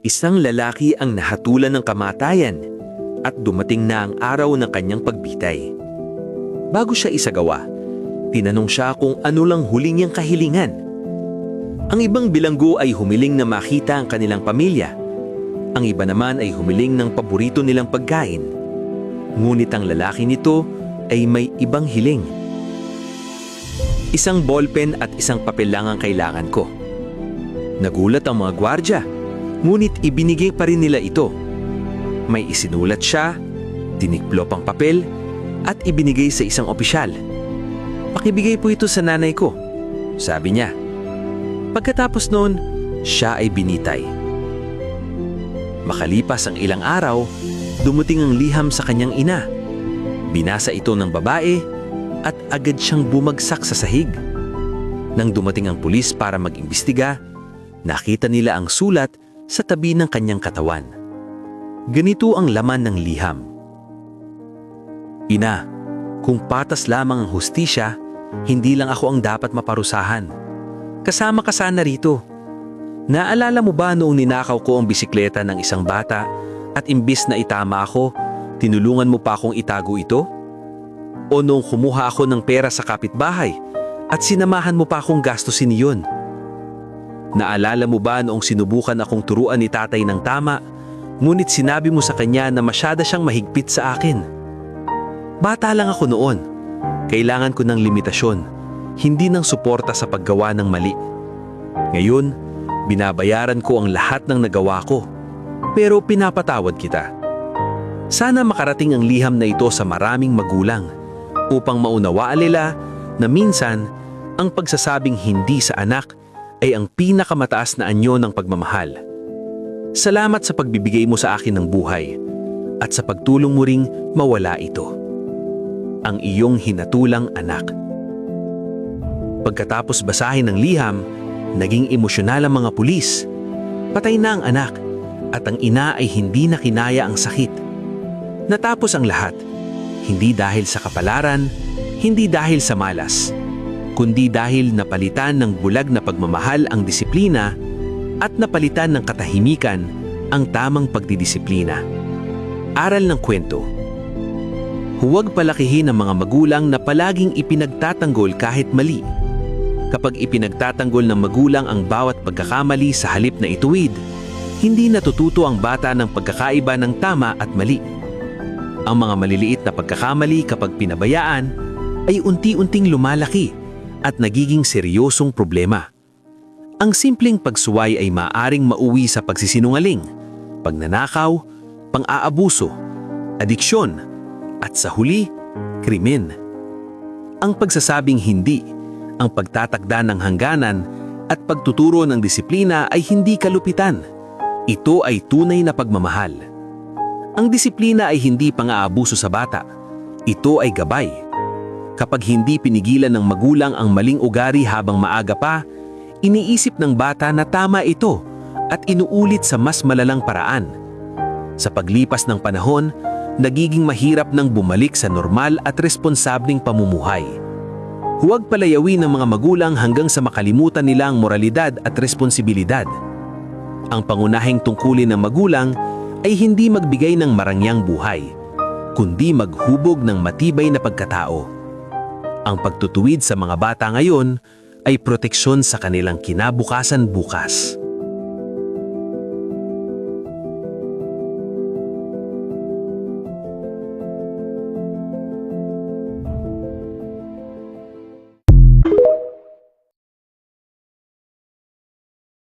Isang lalaki ang nahatulan ng kamatayan at dumating na ang araw ng kanyang pagbitay. Bago siya isagawa, tinanong siya kung ano lang huling niyang kahilingan. Ang ibang bilanggo ay humiling na makita ang kanilang pamilya. Ang iba naman ay humiling ng paborito nilang pagkain. Ngunit ang lalaki nito ay may ibang hiling. Isang ballpen at isang papel lang ang kailangan ko. Nagulat ang mga gwardya, ngunit ibinigay pa rin nila ito. May isinulat siya, tiniklop ang papel, at ibinigay sa isang opisyal. "Pakibigay po ito sa nanay ko," sabi niya. Pagkatapos noon, siya ay binitay. Makalipas ang ilang araw, dumating ang liham sa kanyang ina. Binasa ito ng babae at agad siyang bumagsak sa sahig. Nang dumating ang pulis para mag-imbestiga, nakita nila ang sulat sa tabi ng kanyang katawan. Ganito ang laman ng liham. "Ina, kung patas lamang ang hustisya, hindi lang ako ang dapat maparusahan. Kasama ka sana rito. Naalala mo ba noong ninakaw ko ang bisikleta ng isang bata at imbis na itama ako, tinulungan mo pa akong itago ito? O noong kumuha ako ng pera sa kapitbahay at sinamahan mo pa akong gastusin iyon? Naalala mo ba noong sinubukan akong turuan ni tatay ng tama, ngunit sinabi mo sa kanya na masyada siyang mahigpit sa akin? Bata lang ako noon. Kailangan ko ng limitasyon, hindi ng suporta sa paggawa ng mali. Ngayon, binabayaran ko ang lahat ng nagawa ko, pero pinapatawad kita. Sana makarating ang liham na ito sa maraming magulang upang maunawaan nila na minsan ang pagsasabing hindi sa anak ay ang pinakamataas na anyo ng pagmamahal. Salamat sa pagbibigay mo sa akin ng buhay at sa pagtulong mo ring mawala ito. Ang iyong hinatulang anak." Pagkatapos basahin ng liham, naging emosyonal ang mga pulis. Patay na ang anak at ang ina ay hindi na kinaya ang sakit. Natapos ang lahat, hindi dahil sa kapalaran, hindi dahil sa malas, kundi dahil napalitan ng bulag na pagmamahal ang disiplina at napalitan ng katahimikan ang tamang pagdidisiplina. Aral ng kwento. Huwag palakihin ang mga magulang na palaging ipinagtatanggol kahit mali. Kapag ipinagtatanggol ng magulang ang bawat pagkakamali sa halip na ituwid, hindi natututo ang bata ng pagkakaiba ng tama at mali. Ang mga maliliit na pagkakamali kapag pinabayaan ay unti-unting lumalaki at nagiging seryosong problema. Ang simpleng pagsuway ay maaaring mauwi sa pagsisinungaling, pagnanakaw, pang-aabuso, adiksyon, at sa huli, krimen. Ang pagsasabing hindi, ang pagtatakda ng hangganan at pagtuturo ng disiplina ay hindi kalupitan. Ito ay tunay na pagmamahal. Ang disiplina ay hindi pang-aabuso sa bata. Ito ay gabay. Kapag hindi pinigilan ng magulang ang maling ugali habang maaga pa, iniisip ng bata na tama ito at inuulit sa mas malalang paraan. Sa paglipas ng panahon, nagiging mahirap nang bumalik sa normal at responsableng pamumuhay. Huwag palayawin ng mga magulang hanggang sa makalimutan nila ang moralidad at responsibilidad. Ang pangunahing tungkulin ng magulang ay hindi magbigay ng marangyang buhay, kundi maghubog ng matibay na pagkatao. Ang pagtutuwid sa mga bata ngayon ay proteksyon sa kanilang kinabukasan bukas.